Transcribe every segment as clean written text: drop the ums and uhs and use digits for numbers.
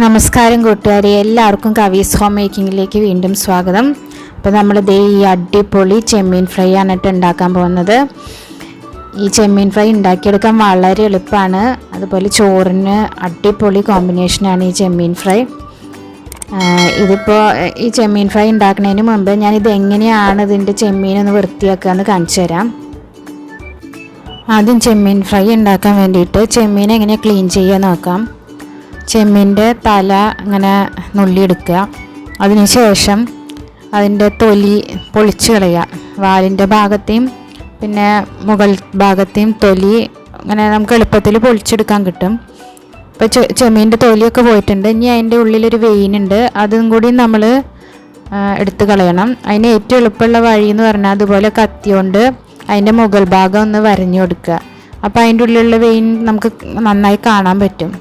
നമസ്കാരം കൂട്ടുകാരെ, എല്ലാവർക്കും കവീസ് ഹോം മേക്കിങ്ങിലേക്ക് വീണ്ടും സ്വാഗതം. അപ്പോൾ നമ്മൾ ഈ അടിപൊളി ചെമ്മീൻ ഫ്രൈ ആണ് ഉണ്ടാക്കാൻ പോകുന്നത്. ഈ ചെമ്മീൻ ഫ്രൈ ഉണ്ടാക്കിയെടുക്കാൻ വളരെ എളുപ്പമാണ്. അതുപോലെ ചോറിന് അടിപൊളി കോമ്പിനേഷനാണ് ഈ ചെമ്മീൻ ഫ്രൈ. ഇതിപ്പോൾ ഈ ചെമ്മീൻ ഫ്രൈ ഉണ്ടാക്കുന്നതിന് മുമ്പ് ഞാനിത് എങ്ങനെയാണ് ഇതിൻ്റെ ചെമ്മീനൊന്ന് വൃത്തിയാക്കുക എന്ന് കാണിച്ചു തരാം. ആദ്യം ചെമ്മീൻ ഫ്രൈ ഉണ്ടാക്കാൻ വേണ്ടിയിട്ട് ചെമ്മീൻ എങ്ങനെ ക്ലീൻ ചെയ്യാൻ നോക്കാം. ചെമ്മീൻ്റെ തല ഇങ്ങനെ നുള്ളിയെടുക്കുക. അതിനുശേഷം അതിൻ്റെ തൊലി പൊളിച്ച് കളയുക. വാലിൻ്റെ ഭാഗത്തെയും പിന്നെ മുകൾ ഭാഗത്തെയും തൊലി അങ്ങനെ നമുക്ക് എളുപ്പത്തിൽ പൊളിച്ചെടുക്കാൻ കിട്ടും. ഇപ്പോൾ ചെമ്മീൻ്റെ തൊലിയൊക്കെ പോയിട്ടുണ്ട്. ഇനി അതിൻ്റെ ഉള്ളിലൊരു വെയിനുണ്ട്, അതും കൂടി നമ്മൾ എടുത്ത് കളയണം. അതിന് ഏറ്റവും എളുപ്പമുള്ള വഴി എന്ന് പറഞ്ഞാൽ അതുപോലെ കത്തി കൊണ്ട് അതിൻ്റെ മുകൾ ഭാഗം ഒന്ന് വരഞ്ഞു കൊടുക്കുക. അപ്പോൾ അതിൻ്റെ ഉള്ളിലുള്ള വെയിൻ നമുക്ക് നന്നായി കാണാൻ പറ്റും.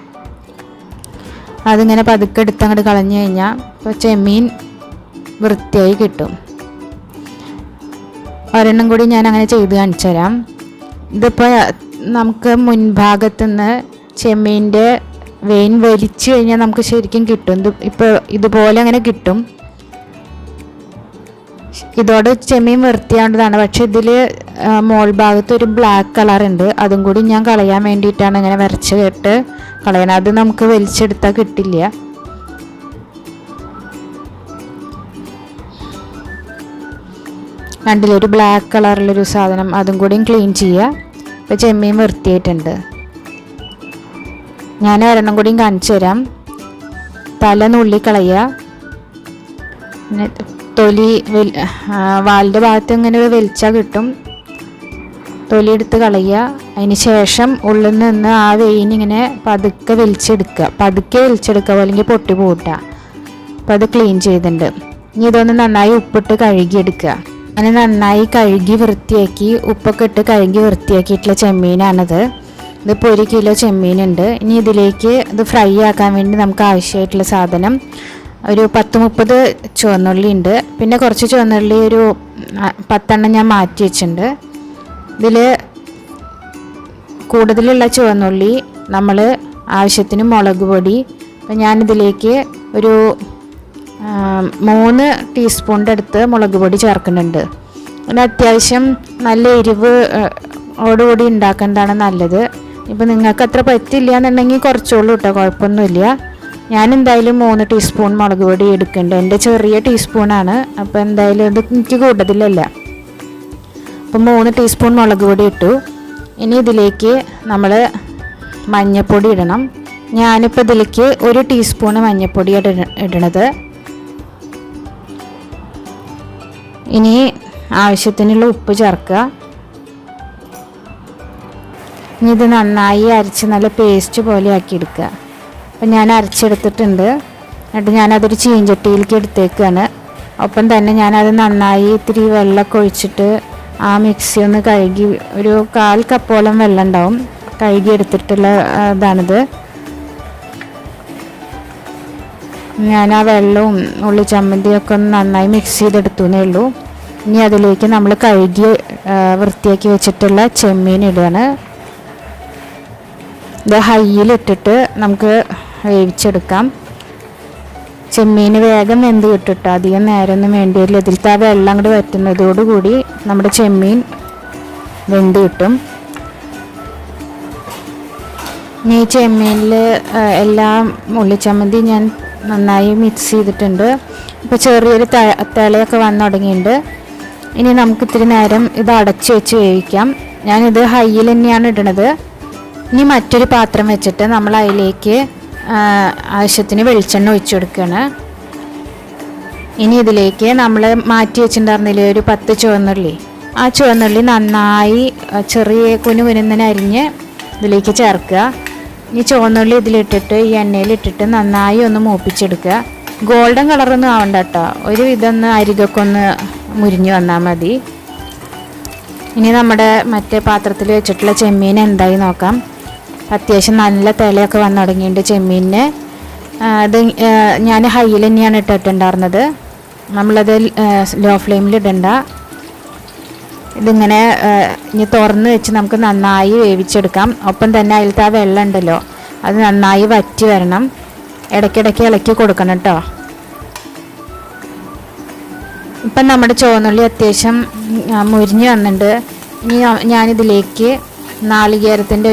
അതിങ്ങനെ പതുക്കെ എടുത്ത് അങ്ങോട്ട് കളഞ്ഞു കഴിഞ്ഞാൽ ഇപ്പോൾ ചെമ്മീൻ വൃത്തിയായി കിട്ടും. ഒരെണ്ണം കൂടി ഞാൻ അങ്ങനെ ചെയ്ത് കാണിച്ചു തരാം. ഇതിപ്പോൾ നമുക്ക് മുൻഭാഗത്തുനിന്ന് ചെമ്മീൻ്റെ വെയിൻ വലിച്ചു കഴിഞ്ഞാൽ നമുക്ക് ശരിക്കും കിട്ടും. ഇപ്പോൾ ഇതുപോലെ അങ്ങനെ കിട്ടും. ഇതോടെ ചെമ്മീൻ വൃത്തിയാവേണ്ടതാണ്. പക്ഷെ ഇതിൽ മോൾ ഭാഗത്ത് ഒരു ബ്ലാക്ക് കളർ ഉണ്ട്, അതും കൂടി ഞാൻ കളയാൻ വേണ്ടിയിട്ടാണ് ഇങ്ങനെ വരച്ച് കേട്ട് കളയണം. അത് നമുക്ക് വലിച്ചെടുത്താൽ കിട്ടില്ല. രണ്ടിലൊരു ബ്ലാക്ക് കളറിലൊരു സാധനം, അതും കൂടിയും ക്ലീൻ ചെയ്യുക. ഇപ്പോൾ ചെമ്മീൻ വൃത്തിയായിട്ടുണ്ട്. ഞാൻ ഒരെണ്ണം കൂടിയും കാണിച്ചു തരാം. തല നുള്ളി കളയുക. തൊലി വാലിൻ്റെ ഭാഗത്ത് ഇങ്ങനെ വലിച്ചാൽ കിട്ടും. തൊലി എടുത്ത് കളയുക. അതിന് ശേഷം ഉള്ളിൽ നിന്ന് ആ വെയിൻ ഇങ്ങനെ പതുക്കെ വലിച്ചെടുക്കുക, അല്ലെങ്കിൽ പൊട്ടി പോട്ടുക. അപ്പോൾ അത് ക്ലീൻ ചെയ്തിട്ടുണ്ട്. ഇനി ഇതൊന്ന് നന്നായി ഉപ്പിട്ട് കഴുകിയെടുക്കുക. അങ്ങനെ നന്നായി കഴുകി വൃത്തിയാക്കി ഉപ്പൊക്കെ ഇട്ട് കഴുകി വൃത്തിയാക്കിയിട്ടുള്ള ചെമ്മീനാണിത്. ഇതിപ്പോൾ 1 കിലോ ചെമ്മീനുണ്ട്. ഇനി ഇതിലേക്ക് ഇത് ഫ്രൈ ആക്കാൻ വേണ്ടി നമുക്ക് ആവശ്യമായിട്ടുള്ള സാധനം ഒരു 10-30 ചുവന്നുള്ളി ഉണ്ട്. പിന്നെ കുറച്ച് ചുവന്നുള്ളി ഒരു 10 എണ്ണം ഞാൻ മാറ്റി വെച്ചിട്ടുണ്ട്. ഇതിൽ കൂടുതലുള്ള ചുവന്നുള്ളി നമ്മൾ ആവശ്യത്തിന് മുളക് പൊടി. അപ്പം ഞാനിതിലേക്ക് ഒരു 3 ടീസ്പൂണിൻ്റെ അടുത്ത് മുളക് പൊടി ചേർക്കുന്നുണ്ട്. പിന്നെ അത്യാവശ്യം നല്ല എരിവ് ഓടുകൂടി ഉണ്ടാക്കേണ്ടതാണ് നല്ലത്. ഇപ്പം നിങ്ങൾക്ക് അത്ര പറ്റില്ല എന്നുണ്ടെങ്കിൽ കുറച്ചോളൂ കേട്ടോ, കുഴപ്പമൊന്നുമില്ല. ഞാൻ എന്തായാലും 3 ടീസ്പൂൺ മുളക് പൊടി എടുക്കുന്നുണ്ട്. എൻ്റെ ചെറിയ ടീസ്പൂണാണ്, അപ്പോൾ എന്തായാലും അത് എനിക്ക് കൂടുതലല്ല. അപ്പോൾ 3 ടീസ്പൂൺ മുളക് പൊടി ഇട്ടു. ഇനി ഇതിലേക്ക് നമ്മൾ മഞ്ഞൾപ്പൊടി ഇടണം. ഞാനിപ്പോൾ ഇതിലേക്ക് 1 ടീസ്പൂണ് മഞ്ഞൾപ്പൊടി ഇടണത്. ഇനി ആവശ്യത്തിനുള്ള ഉപ്പ് ചേർക്കുക. ഇനി ഇത് നന്നായി അരച്ച് നല്ല പേസ്റ്റ് പോലെ ആക്കിയെടുക്കുക. അപ്പം ഞാൻ അരച്ചെടുത്തിട്ടുണ്ട്. എന്നിട്ട് ഞാനതൊരു ചീഞ്ചട്ടിയിലേക്ക് എടുത്തേക്കാണ്. ഒപ്പം തന്നെ ഞാനത് നന്നായി ഇത്തിരി വെള്ളമൊക്കെ ഒഴിച്ചിട്ട് ആ മിക്സി ഒന്ന് കഴുകി, ഒരു 1/4 കപ്പോളം വെള്ളം ഉണ്ടാവും, കഴുകി എടുത്തിട്ടുള്ള ഇതാണിത്. ഞാൻ ആ വെള്ളവും ഉള്ളി ചമ്മന്തിയൊക്കെ ഒന്ന് നന്നായി മിക്സ് ചെയ്തെടുത്തു എന്നേ ഉള്ളൂ. ഇനി അതിലേക്ക് നമ്മൾ കഴുകി വൃത്തിയാക്കി വെച്ചിട്ടുള്ള ചെമ്മീൻ ഇടുകയാണ്. ഇത് ഹൈയിലിട്ടിട്ട് നമുക്ക് വേവിച്ചെടുക്കാം. ചെമ്മീൻ വേഗം വെന്ത് കിട്ടും, അധികം നേരമൊന്നും വേണ്ടി വരില്ല. ഇതിലത്തെ ആ വെള്ളം അങ്ങോട്ട് വറ്റുന്നതോടുകൂടി നമ്മുടെ ചെമ്മീൻ വെന്ത് കിട്ടും. ഈ ചെമ്മീനിൽ എല്ലാം ഉള്ളിച്ചമ്മന്തി ഞാൻ നന്നായി മിക്സ് ചെയ്തിട്ടുണ്ട്. ഇപ്പോൾ ചെറിയൊരു തിളയൊക്കെ വന്നു തുടങ്ങിയിട്ടുണ്ട്. ഇനി നമുക്ക് ഇത്തിരി നേരം ഇത് അടച്ച് വെച്ച് വേവിക്കാം. ഞാനിത് ഹൈയിൽ തന്നെയാണ് ഇടണത്. ഇനി മറ്റൊരു പാത്രം വെച്ചിട്ട് നമ്മൾ അതിലേക്ക് ആവശ്യത്തിന് വെളിച്ചെണ്ണ ഒഴിച്ചു കൊടുക്കുകയാണ്. ഇനി ഇതിലേക്ക് നമ്മൾ മാറ്റി വെച്ചിട്ടുണ്ടായിരുന്നില്ലേ ഒരു 10 ചുവന്നുള്ളി, ആ ചുവന്നുള്ളി നന്നായി ചെറിയ കുനുകുനുന്നനെ അരിഞ്ഞ് ഇതിലേക്ക് ചേർക്കുക. ഈ ചുവന്നുള്ളി ഇതിലിട്ടിട്ട് ഈ എണ്ണയിലിട്ടിട്ട് നന്നായി ഒന്ന് മൂപ്പിച്ചെടുക്കുക. ഗോൾഡൻ കളറൊന്നും ആവണ്ട കേട്ടോ, ഒരു ഇതൊന്ന് അരികൊക്കെ ഒന്ന് മുരിഞ്ഞ് വന്നാൽ മതി. ഇനി നമ്മുടെ മറ്റേ പാത്രത്തിൽ വെച്ചിട്ടുള്ള ചെമ്മീൻ എന്തായി നോക്കാം. അത്യാവശ്യം നല്ല തിളയൊക്കെ വന്നു തുടങ്ങിയിട്ടുണ്ട് ചെമ്മീനിന്. അത് ഞാൻ ഹൈയിൽ തന്നെയാണ് ഇട്ടിട്ടുണ്ടായിരുന്നത്. നമ്മളത് ലോ ഫ്ലെയിമിൽ ഇടണ്ട. ഇതിങ്ങനെ ഇനി തുറന്ന് വെച്ച് നമുക്ക് നന്നായി വേവിച്ചെടുക്കാം. ഒപ്പം തന്നെ അതിലത്തെ ആ വെള്ളം ഉണ്ടല്ലോ അത് നന്നായി വറ്റി വരണം. ഇടയ്ക്കിടയ്ക്ക് ഇളക്കി കൊടുക്കണം കേട്ടോ. ഇപ്പം നമ്മുടെ ചുവന്നുള്ളി അത്യാവശ്യം മുരിഞ്ഞ് വന്നിട്ടുണ്ട്. ഇനി ഞാനിതിലേക്ക്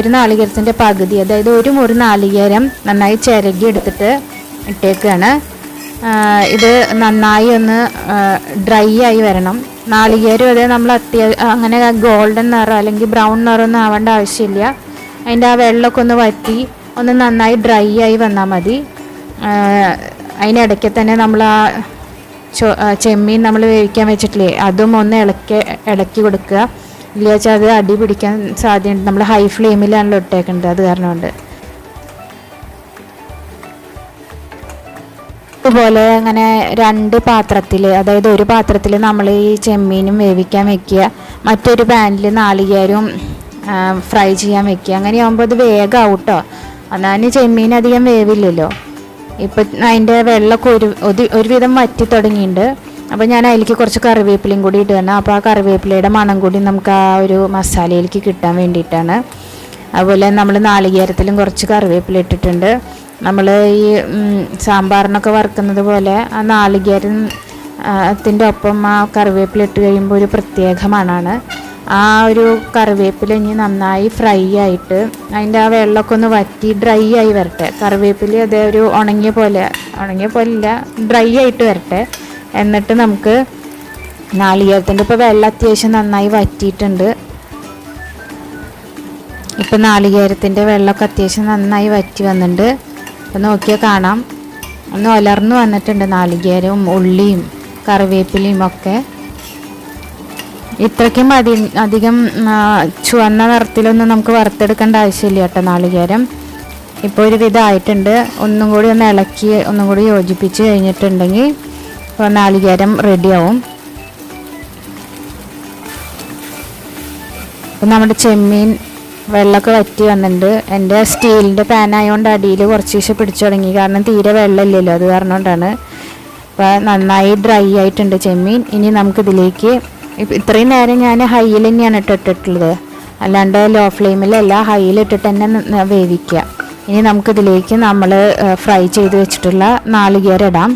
ഒരു നാളികേരത്തിൻ്റെ പകുതി, അതായത് ഒരു മുറി നാളികേരം നന്നായി ചിരകി എടുത്തിട്ട് ഇട്ടേക്കാണ്. ഇത് നന്നായി ഒന്ന് ഡ്രൈ ആയി വരണം. നാളികേരം അതായത് നമ്മൾ അങ്ങനെ ഗോൾഡൻ നിറം അല്ലെങ്കിൽ ബ്രൗൺ നിറമൊന്നും ആവേണ്ട ആവശ്യമില്ല. അതിൻ്റെ ആ വെള്ളമൊക്കെ ഒന്ന് വറ്റി ഒന്ന് നന്നായി ഡ്രൈ ആയി വന്നാൽ മതി. അതിനിടയ്ക്ക് തന്നെ നമ്മൾ ആ ചെമ്മീൻ നമ്മൾ വേവിക്കാൻ വെച്ചിട്ടില്ലേ അതും ഒന്ന് ഇളക്കി കൊടുക്കുക. ഇല്ല വെച്ചാൽ അത് അടി പിടിക്കാൻ സാധ്യതയുണ്ട്. നമ്മൾ ഹൈ ഫ്ലെയിമിലാണല്ലോ ഇട്ടേക്കേണ്ടത്, അത് കാരണം കൊണ്ട്. അതുപോലെ അങ്ങനെ 2 പാത്രത്തിൽ, അതായത് ഒരു പാത്രത്തിൽ നമ്മൾ ഈ ചെമ്മീനും വേവിക്കാൻ വെക്കുക, മറ്റൊരു പാനിൽ നാളികേരവും ഫ്രൈ ചെയ്യാൻ വെക്കുക. അങ്ങനെയാകുമ്പോൾ അത് വേഗമാവും കേട്ടോ. അതാണ് ചെമ്മീൻ അധികം വേവില്ലല്ലോ. ഇപ്പം അതിൻ്റെ വെള്ളമൊക്കെ ഒരുവിധം വറ്റി തുടങ്ങിയിട്ടുണ്ട്. അപ്പോൾ ഞാൻ അതിലേക്ക് കുറച്ച് കറിവേപ്പിലയും കൂടി ഇടുകയാണ്. അപ്പോൾ ആ കറിവേപ്പിലയുടെ മണം കൂടി നമുക്ക് ആ ഒരു മസാലയിലേക്ക് കിട്ടാൻ വേണ്ടിയിട്ടാണ്. അതുപോലെ നമ്മൾ നാളികേരത്തിലും കുറച്ച് കറിവേപ്പില ഇട്ടിട്ടുണ്ട്. നമ്മൾ ഈ സാമ്പാറിനൊക്കെ വറുക്കുന്നത് പോലെ ആ നാളികേരത്തിൻ്റെ ഒപ്പം ആ കറിവേപ്പില ഇട്ട് കഴിയുമ്പോൾ ഒരു പ്രത്യേക മണമാണ്. ആ ഒരു കറിവേപ്പില ഇനി നന്നായി ഫ്രൈ ആയിട്ട് അതിൻ്റെ ആ വെള്ളമൊക്കെ ഒന്ന് വറ്റി ഡ്രൈ ആയി വരട്ടെ. കറിവേപ്പില അതേ ഒരു ഉണങ്ങിയ പോലെ ഇല്ല, ഡ്രൈ ആയിട്ട് വരട്ടെ. എന്നിട്ട് നമുക്ക് നാളികേരത്തിൻ്റെ ഇപ്പോൾ വെള്ളം അത്യാവശ്യം നന്നായി വറ്റിയിട്ടുണ്ട്. ഇപ്പം നാളികേരത്തിൻ്റെ വെള്ളമൊക്കെ അത്യാവശ്യം നന്നായി വറ്റി വന്നിട്ടുണ്ട്. അപ്പോൾ നോക്കിയാൽ കാണാം ഒന്ന് ഉലർന്നു വന്നിട്ടുണ്ട് നാളികേരവും ഉള്ളിയും കറിവേപ്പിലയും ഒക്കെ. ഇത്രയ്ക്കും അധികം ചുവന്ന നിറത്തിലൊന്നും നമുക്ക് വറുത്തെടുക്കേണ്ട ആവശ്യമില്ല കേട്ടോ നാളികേരം. ഇപ്പോൾ ഒരു വിധമായിട്ടുണ്ട്. ഒന്നും കൂടി ഒന്ന് ഇളക്കി ഒന്നും കൂടി യോജിപ്പിച്ച് കഴിഞ്ഞിട്ടുണ്ടെങ്കിൽ ഇപ്പോൾ നാളികേരം റെഡിയാവും. അപ്പം നമ്മുടെ ചെമ്മീൻ വെള്ളമൊക്കെ വറ്റി വന്നിട്ടുണ്ട്. എൻ്റെ സ്റ്റീലിൻ്റെ പാനായതുകൊണ്ട് അടിയിൽ കുറച്ച് പിടിച്ചു തുടങ്ങി, കാരണം തീരെ വെള്ളമില്ലല്ലോ, അത് കാരണം കൊണ്ടാണ്. അപ്പോൾ നന്നായി ഡ്രൈ ആയിട്ടുണ്ട് ചെമ്മീൻ. ഇനി നമുക്കിതിലേക്ക് ഇത്രയും നേരം ഞാൻ ഹൈയിൽ തന്നെയാണ് ഇട്ടിട്ടുള്ളത്, അല്ലാണ്ട് ലോ ഫ്ലെയിമിലല്ല, ഹൈയിലിട്ടിട്ട് തന്നെ വേവിക്കുക. ഇനി നമുക്കിതിലേക്ക് നമ്മൾ ഫ്രൈ ചെയ്ത് വെച്ചിട്ടുള്ള നാളികേരം ഇടാം.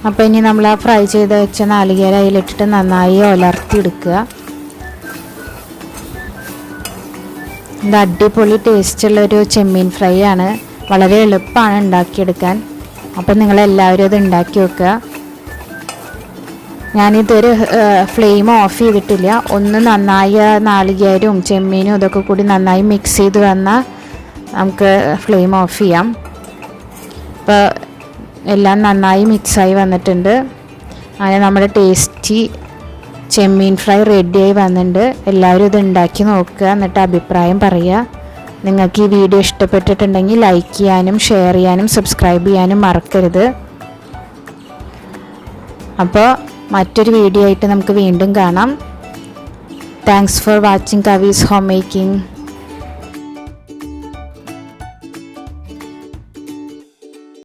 അപ്പോൾ ഇനി നമ്മൾ ആ ഫ്രൈ ചെയ്ത് വെച്ച നാളികേരം അതിലിട്ടിട്ട് നന്നായി ഉലർത്തി എടുക്കുക. ഇത് അടിപൊളി ടേസ്റ്റുള്ളൊരു ചെമ്മീൻ ഫ്രൈ ആണ്. വളരെ എളുപ്പമാണ് ഉണ്ടാക്കിയെടുക്കാൻ. അപ്പം നിങ്ങളെല്ലാവരും അത് ഉണ്ടാക്കി വെക്കുക. ഞാനിതൊരു ഫ്ലെയിം ഓഫ് ചെയ്തിട്ടില്ല. ഒന്ന് നന്നായി നാളികേരവും ചെമ്മീനും ഇതൊക്കെ കൂടി നന്നായി മിക്സ് ചെയ്ത് വന്നാൽ നമുക്ക് ഫ്ലെയിം ഓഫ് ചെയ്യാം. ഇപ്പോൾ എല്ലാം നന്നായി മിക്സായി വന്നിട്ടുണ്ട്. അങ്ങനെ നമ്മുടെ ടേസ്റ്റി ചെമ്മീൻ ഫ്രൈ റെഡിയായി വന്നിട്ടുണ്ട്. എല്ലാവരും ഇത് ഉണ്ടാക്കി നോക്കുക, എന്നിട്ട് അഭിപ്രായം പറയുക. നിങ്ങൾക്ക് ഈ വീഡിയോ ഇഷ്ടപ്പെട്ടിട്ടുണ്ടെങ്കിൽ ലൈക്ക് ചെയ്യാനും ഷെയർ ചെയ്യാനും സബ്സ്ക്രൈബ് ചെയ്യാനും മറക്കരുത്. അപ്പോൾ മറ്റൊരു വീഡിയോ ആയിട്ട് നമുക്ക് വീണ്ടും കാണാം. Thanks for watching Kavi's home making.